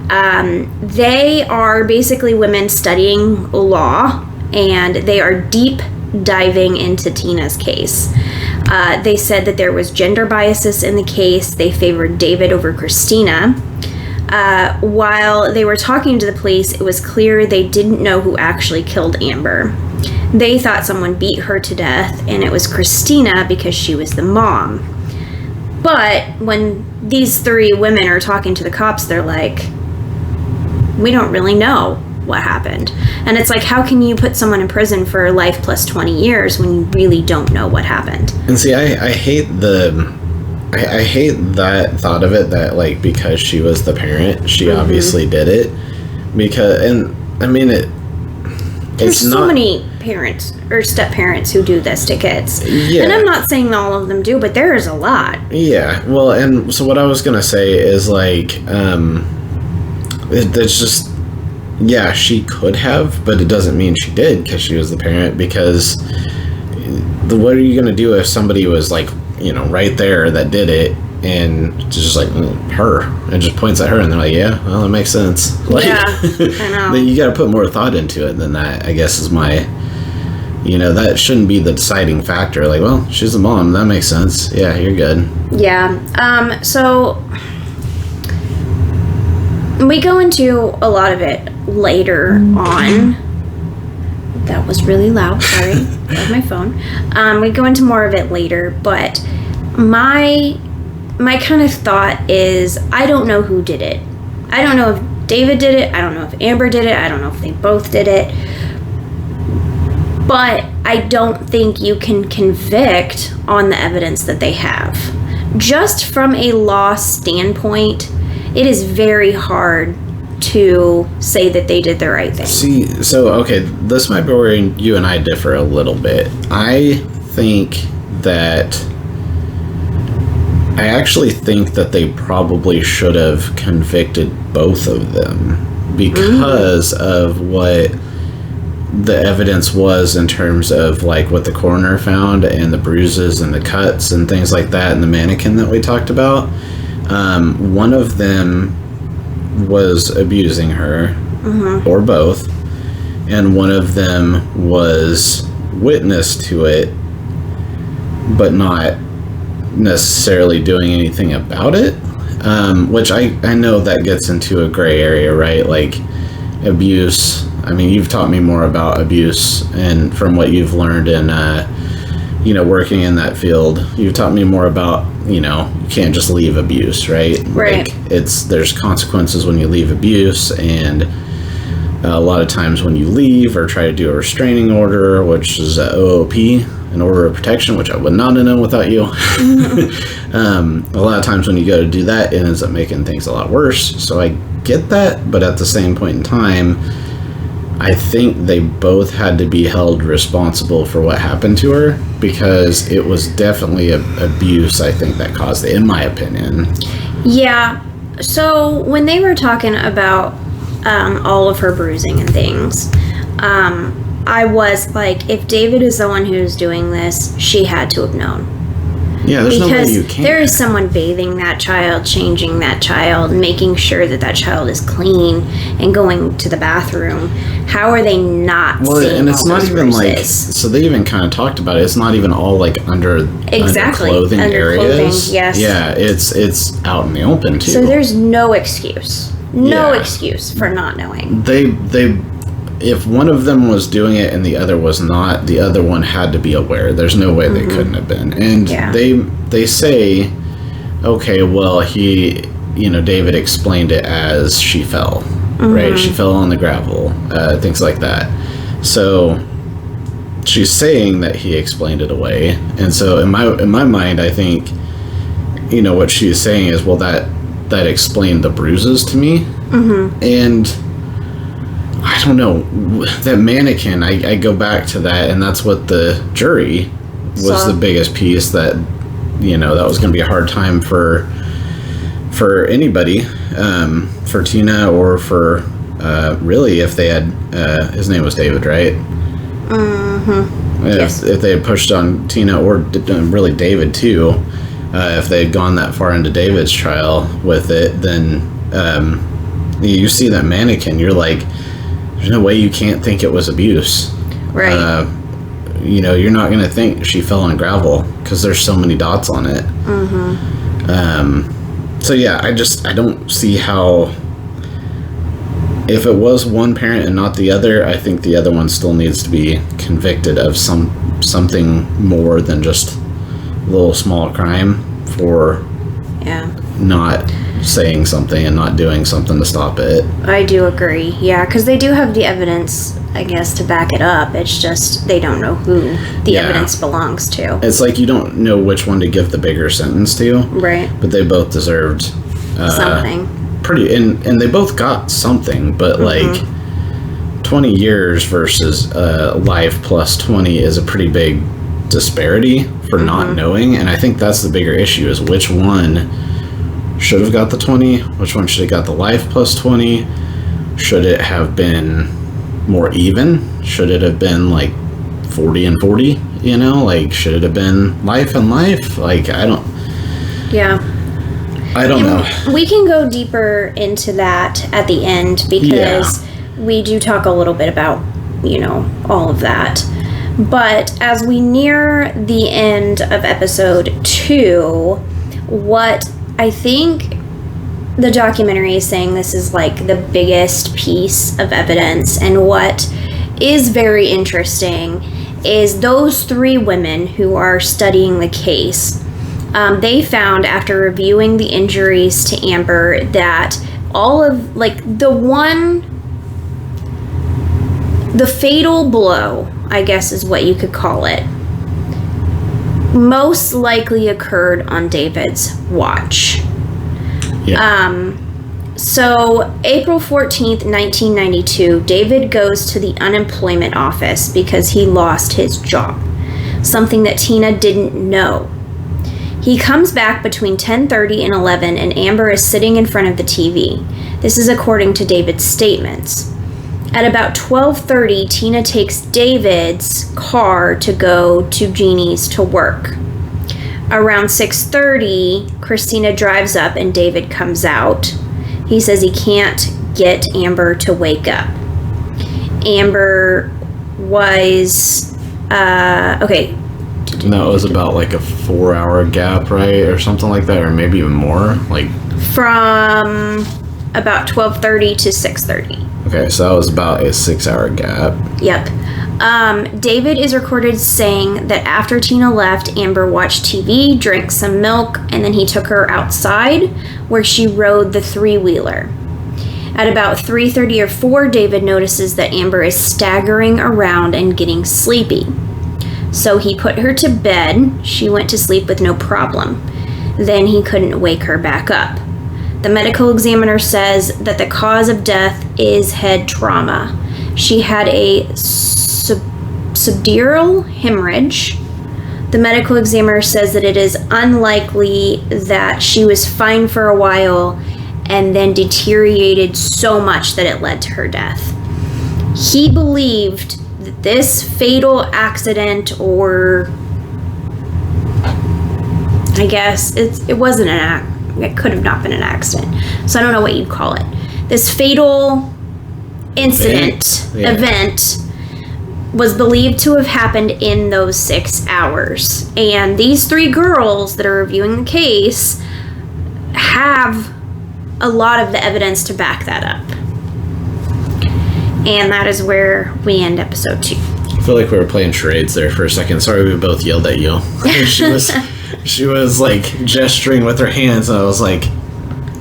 They are basically women studying law, and they are deep diving into Tina's case. They said that there was gender biases in the case. They favored David over Christina. While they were talking to the police, it was clear they didn't know who actually killed Amber. They thought someone beat her to death, and it was Christina because she was the mom. But when these 3 women are talking to the cops, they're like, we don't really know what happened. And it's like, how can you put someone in prison for life plus 20 years when you really don't know what happened? And see, I hate I hate that thought of it, that like because she was the parent, she obviously did it. Because, and I mean, there's so many parents or step parents who do this to kids. Yeah. And I'm not saying all of them do, but there is a lot. Yeah. Well, and so what I was gonna say is like, it's just, yeah, she could have, but it doesn't mean she did because she was the parent. Because what are you gonna do if somebody was like, you know, right there that did it, and just like her, and just points at her, and they're like, yeah, well, it makes sense. Like, yeah, I know. Then you got to put more thought into it than that, I guess, is my, you know, that shouldn't be the deciding factor. Like, well, she's the mom, that makes sense. Yeah, you're good. Yeah. So we go into a lot of it later on. That was really loud. Sorry, that was my phone. We go into more of it later, but my kind of thought is, I don't know who did it. I don't know if David did it. I don't know if Amber did it. I don't know if they both did it. But I don't think you can convict on the evidence that they have. just from a law standpoint, it is very hard to say that they did the right thing. See, so, okay, this might be where you and I differ a little bit. I actually think that they probably should have convicted both of them because of what the evidence was in terms of like what the coroner found and the bruises and the cuts and things like that and the mannequin that we talked about. One of them was abusing her, or both, and one of them was witness to it but not necessarily doing anything about it, which I know that gets into a gray area, right? Like abuse. I mean, you've taught me more about abuse, and from what you've learned in working in that field, you've taught me more about, you can't just leave abuse, right? Right. Like there's consequences when you leave abuse, and a lot of times when you leave or try to do a restraining order, which is a OOP, an order of protection, which I would not have known without you. A lot of times when you go to do that, it ends up making things a lot worse. So I get that, but at the same point in time, I think they both had to be held responsible for what happened to her, because it was definitely abuse, I think, that caused it, in my opinion. Yeah. So when they were talking about all of her bruising and things, I was like, if David is the one who's doing this, she had to have known. Yeah, there's no way you Because can't. there is someone bathing that child, changing that child, making sure that that child is clean, and going to the bathroom. How are they not seeing and it's all not those even bruises? like, so they even kind of talked about it. It's not even all like under clothing under areas. clothing, yes. Yeah, it's out in the open too. So there's no excuse. No Yeah. excuse for not knowing. They if one of them was doing it and the other was not, the other one had to be aware. There's no way they couldn't have been. And they say, okay, well, David explained it as she fell, right? She fell on the gravel, things like that. So she's saying that he explained it away. And so in my mind, I think, what she's saying is, well, that explained the bruises to me. And I don't know, that mannequin, I go back to that, and that's what the jury was the biggest piece that, that was going to be a hard time for anybody, for Tina, or for, really, if they had, his name was David, right? Yes. If they had pushed on Tina, or really David too, if they had gone that far into David's trial with it, then you see that mannequin, you're like, there's no way you can't think it was abuse. Right. You're not going to think she fell on gravel because there's so many dots on it. So yeah, I don't see how, if it was one parent and not the other, I think the other one still needs to be convicted of something more than just a little small crime for not saying something and not doing something to stop it. I do agree. Yeah, because they do have the evidence, I guess, to back it up. It's just they don't know who the evidence belongs to. It's like you don't know which one to give the bigger sentence to. Right. But they both deserved something. And they both got something, but like 20 years versus life plus 20 is a pretty big disparity for not knowing. And I think that's the bigger issue, is which one should have got the 20, which one should have got the life plus 20. Should it have been more even? Should it have been like 40 and 40? Like, should it have been life and life? Like, I don't know. We can go deeper into that at the end, because we do talk a little bit about, all of that. But as we near the end of episode 2, what I think the documentary is saying, this is like the biggest piece of evidence, and what is very interesting is those 3 women who are studying the case, they found, after reviewing the injuries to Amber, that all of, like, the fatal blow, I guess is what you could call it, most likely occurred on David's watch. Yeah. So, April 14th, 1992, David goes to the unemployment office because he lost his job, something that Tina didn't know. He comes back between 10:30 and 11, and Amber is sitting in front of the TV. This is according to David's statements. At about 12:30, Tina takes David's car to go to Jeannie's to work. Around 6:30, Christina drives up and David comes out. He says he can't get Amber to wake up. Amber was, okay. And that was about like a 4-hour gap, right? Or something like that, or maybe even more. Like From about 12:30 to 6:30. Okay, so that was about a 6-hour gap. Yep. David is recorded saying that after Tina left, Amber watched TV, drank some milk, and then he took her outside where she rode the three-wheeler. At about 3:30 or 4, David notices that Amber is staggering around and getting sleepy. So he put her to bed. She went to sleep with no problem. Then he couldn't wake her back up. The medical examiner says that the cause of death is head trauma. She had a subdural hemorrhage. The medical examiner says that it is unlikely that she was fine for a while and then deteriorated so much that it led to her death. He believed that this fatal accident, or I guess it wasn't an accident. It could have not been an accident. So I don't know what you'd call it. This fatal event was believed to have happened in those 6 hours. And these 3 girls that are reviewing the case have a lot of the evidence to back that up. And that is where we end episode 2. I feel like we were playing charades there for a second. Sorry we both yelled at you. She was like gesturing with her hands, and I was like,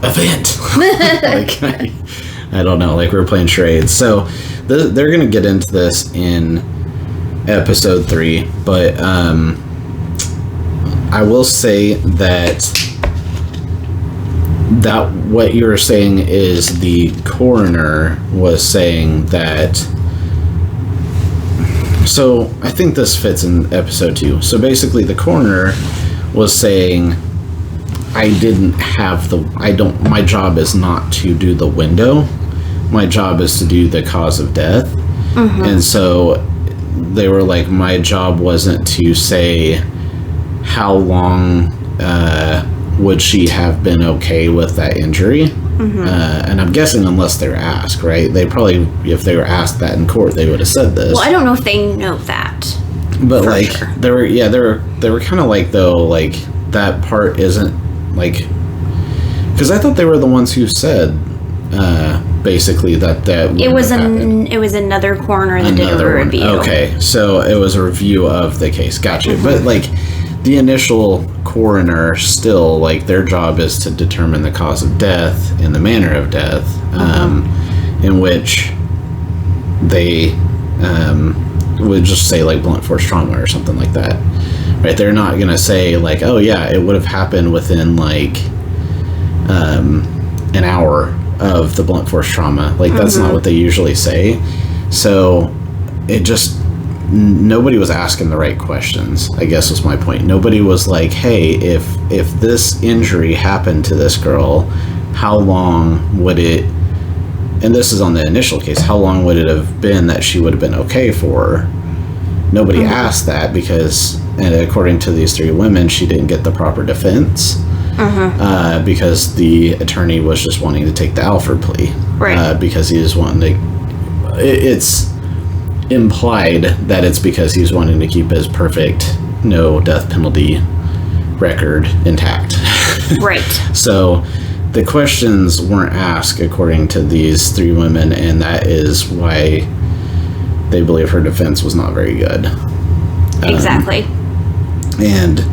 event. Like, I don't know, like we were playing charades. So they're going to get into this in episode 3, but I will say that what you were saying is the coroner was saying that. So I think this fits in episode 2. So basically the coroner was saying, my job is not to do the window. My job is to do the cause of death. Mm-hmm. And so they were like, my job wasn't to say how long would she have been okay with that injury. Mm-hmm. And I'm guessing unless they're asked, right? They probably, if they were asked that in court, they would have said this. Well, I don't know if they know that. But like, sure. they were kind of like, though, like that part isn't like, because I thought they were the ones who said basically that it was another coroner that did a review. Okay, so it was a review of the case. Gotcha. Mm-hmm. But like the initial coroner, still like their job is to determine the cause of death and the manner of death, in which they would just say like blunt force trauma or something like that, right? They're not gonna say like, oh yeah, it would have happened within like an hour of the blunt force trauma. Like that's not what they usually say. So it just, nobody was asking the right questions, I guess was my point. Nobody was like, hey, if this injury happened to this girl, how long would it, and this is on the initial case, how long would it have been that she would have been okay for? Nobody asked that because, and according to these 3 women, she didn't get the proper defense. Because the attorney was just wanting to take the Alford plea. Right. Because he was wanting to, it's implied that it's because he's wanting to keep his perfect no death penalty record intact. Right. So the questions weren't asked according to these 3 women, and that is why they believe her defense was not very good. Exactly. And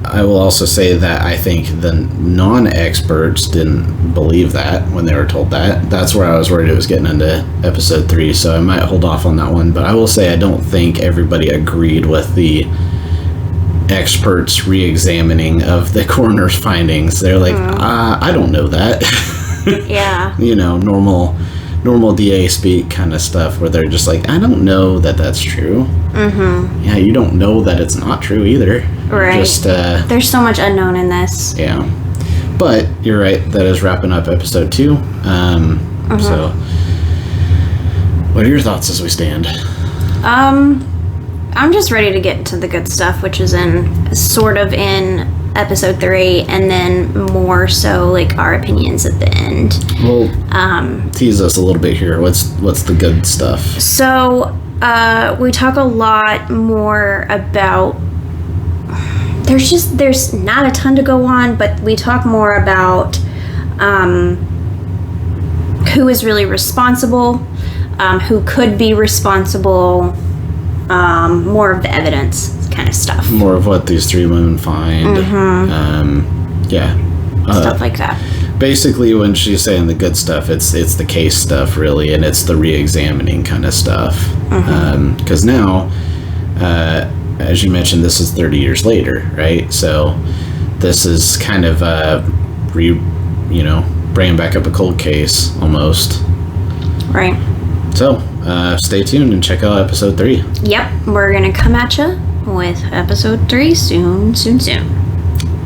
I will also say that I think the non-experts didn't believe that when they were told that. That's where I was worried it was getting into episode 3, so I might hold off on that one. But I will say I don't think everybody agreed with the experts re-examining of the coroner's findings. They're like, I don't know that. Yeah. You know, normal DA speak kind of stuff where they're just like, I don't know that that's true. Mm-hmm. Yeah, you don't know that it's not true either. Right. Just, there's so much unknown in this. Yeah. But you're right, that is wrapping up episode 2. So, what are your thoughts as we stand? I'm just ready to get into the good stuff, which is in episode 3, and then more so like our opinions at the end. Well, tease us a little bit here. What's the good stuff? So we talk a lot more about. There's not a ton to go on, but we talk more about who is really responsible, who could be responsible. More of the evidence kind of stuff. More of what these 3 women find. Stuff like that. Basically, when she's saying the good stuff, it's the case stuff, really, and it's the re-examining kind of stuff. Because now, as you mentioned, this is 30 years later, right? So this is kind of bringing back up a cold case, almost. Right. So, stay tuned and check out episode 3. Yep, we're gonna come at you with episode 3 soon.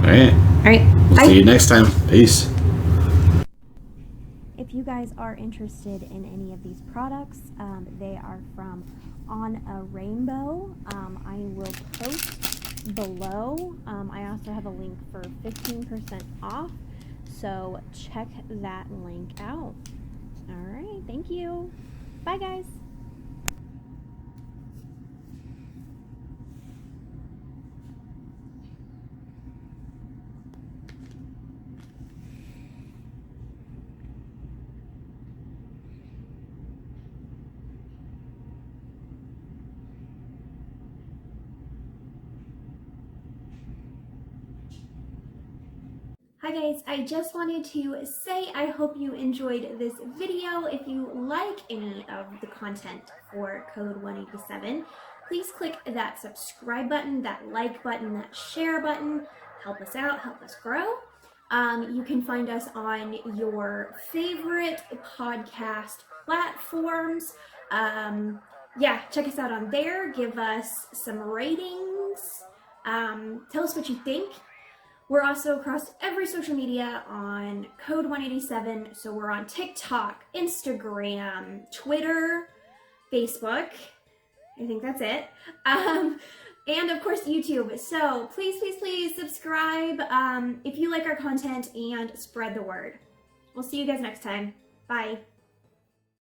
All right. We'll Bye. see you next time. Peace. If you guys are interested in any of these products, they are from On a Rainbow. I will post below. I also have a link for 15% off, so check that link out. All right, thank you. Bye, guys. Hi guys, I just wanted to say I hope you enjoyed this video. If you like any of the content for Code 187, please click that subscribe button, that like button, that share button. Help us out, help us grow. You can find us on your favorite podcast platforms. Check us out on there. Give us some ratings. Tell us what you think. We're also across every social media on Code 187. So we're on TikTok, Instagram, Twitter, Facebook. I think that's it. And of course, YouTube. So please subscribe if you like our content and spread the word. We'll see you guys next time. Bye.